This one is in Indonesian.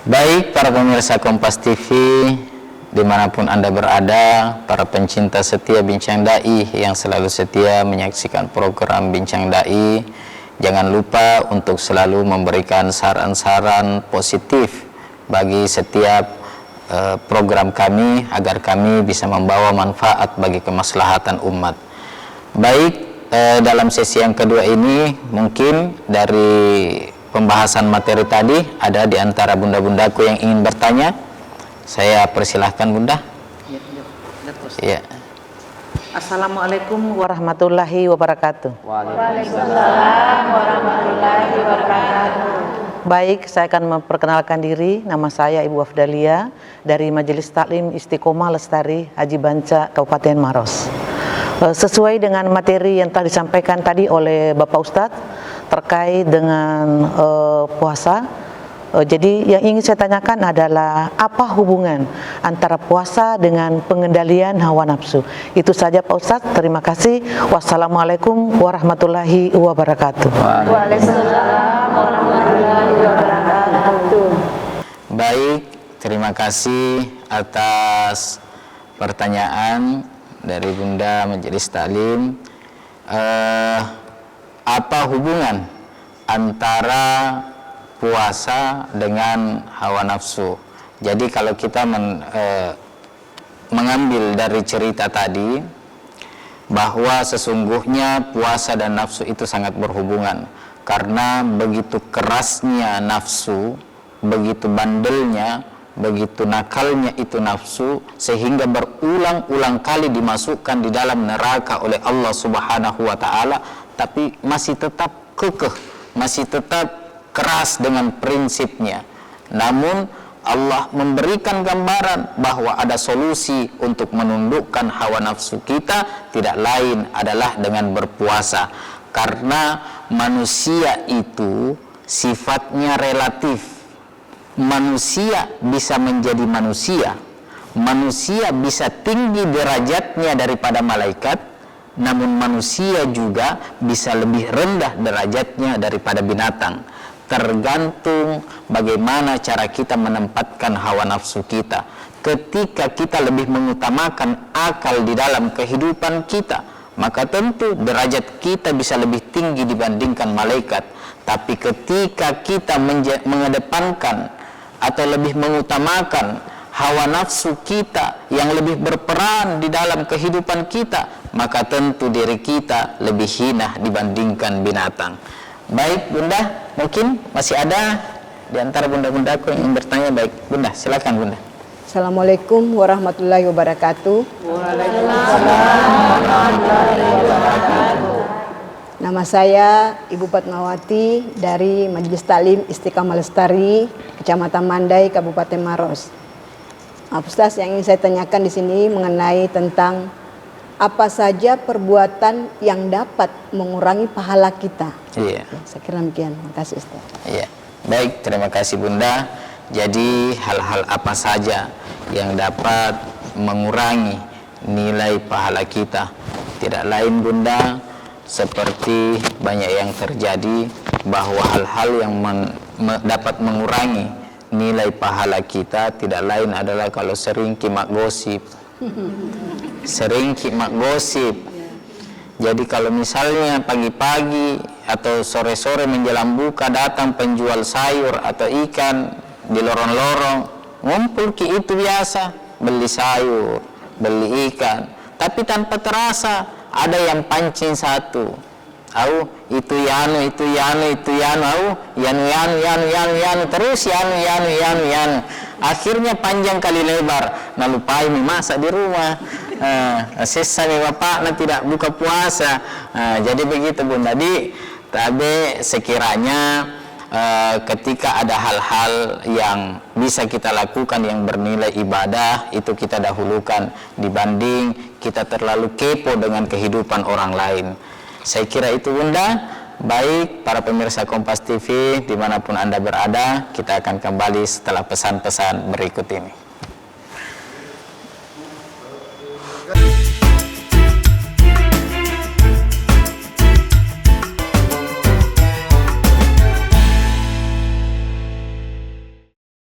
Baik para pemirsa Kompas TV dimanapun Anda berada, para pencinta setia Bincang Dai yang selalu setia menyaksikan program Bincang Dai, jangan lupa untuk selalu memberikan saran-saran positif bagi setiap program kami agar kami bisa membawa manfaat bagi kemaslahatan umat. Baik, dalam sesi yang kedua ini mungkin dari pembahasan materi tadi ada di antara bunda-bundaku yang ingin bertanya. Saya persilahkan bunda. Ya. Assalamualaikum warahmatullahi wabarakatuh. Waalaikumsalam warahmatullahi wabarakatuh. Baik, saya akan memperkenalkan diri. Nama saya Ibu Afdalia dari Majelis Taklim Istiqomah Lestari Haji Banca Kabupaten Maros. Sesuai dengan materi yang telah disampaikan tadi oleh Bapak Ustadz terkait dengan puasa, jadi yang ingin saya tanyakan adalah apa hubungan antara puasa dengan pengendalian hawa nafsu. Itu saja Pak Ustadz, terima kasih. Wassalamualaikum warahmatullahi wabarakatuh. Waalaikumsalam warahmatullahi wabarakatuh. Baik, terima kasih atas pertanyaan dari Bunda Majelis Taklim. Apa hubungan antara puasa dengan hawa nafsu? Jadi kalau kita mengambil dari cerita tadi bahwa sesungguhnya puasa dan nafsu itu sangat berhubungan, karena begitu kerasnya nafsu, begitu bandelnya, begitu nakalnya itu nafsu, sehingga berulang-ulang kali dimasukkan di dalam neraka oleh Allah Subhanahu wa Ta'ala, tapi masih tetap kekeh, masih tetap keras dengan prinsipnya. Namun Allah memberikan gambaran bahwa ada solusi untuk menundukkan hawa nafsu kita, tidak lain adalah dengan berpuasa. Karena manusia itu sifatnya relatif. Manusia bisa menjadi manusia, manusia bisa tinggi derajatnya daripada malaikat, namun manusia juga bisa lebih rendah derajatnya daripada binatang. Tergantung bagaimana cara kita menempatkan hawa nafsu kita. Ketika kita lebih mengutamakan akal di dalam kehidupan kita, maka tentu derajat kita bisa lebih tinggi dibandingkan malaikat. Tapi ketika kita mengedepankan atau lebih mengutamakan hawa nafsu kita yang lebih berperan di dalam kehidupan kita, maka tentu diri kita lebih hina dibandingkan binatang. Baik bunda, mungkin masih ada di antara bunda-bundaku yang ingin bertanya. Baik bunda, silakan bunda. Assalamualaikum warahmatullahi wabarakatuh. Waalaikumsalam warahmatullahi wabarakatuh. Nama saya Ibu Fatmawati dari Majelis Taklim Istiqomah Lestari, Kecamatan Mandai, Kabupaten Maros. Ustaz, yang ingin saya tanyakan di sini mengenai tentang apa saja perbuatan yang dapat mengurangi pahala kita. Iya. Saya kira demikian. Terima kasih Ustaz. Iya. Baik, terima kasih bunda. Jadi hal-hal apa saja yang dapat mengurangi nilai pahala kita? Tidak lain bunda, seperti banyak yang terjadi bahwa hal-hal yang dapat mengurangi nilai pahala kita tidak lain adalah kalau sering kimak gosip. Sering kimak gosip. Jadi kalau misalnya pagi-pagi atau sore-sore menjelang buka datang penjual sayur atau ikan di lorong-lorong, ngumpul ki itu biasa, beli sayur, beli ikan, tapi tanpa terasa ada yang pancing satu, itu yanu, yanu, terus yanu. Akhirnya panjang kali lebar, nah lupai memasak di rumah. Sisa bapak tidak buka puasa. Jadi begitu bunda. Tapi sekiranya ketika ada hal-hal yang bisa kita lakukan yang bernilai ibadah, itu kita dahulukan dibanding kita terlalu kepo dengan kehidupan orang lain. Saya kira itu bunda. Baik para pemirsa Kompas TV dimanapun Anda berada, kita akan kembali setelah pesan-pesan berikut ini.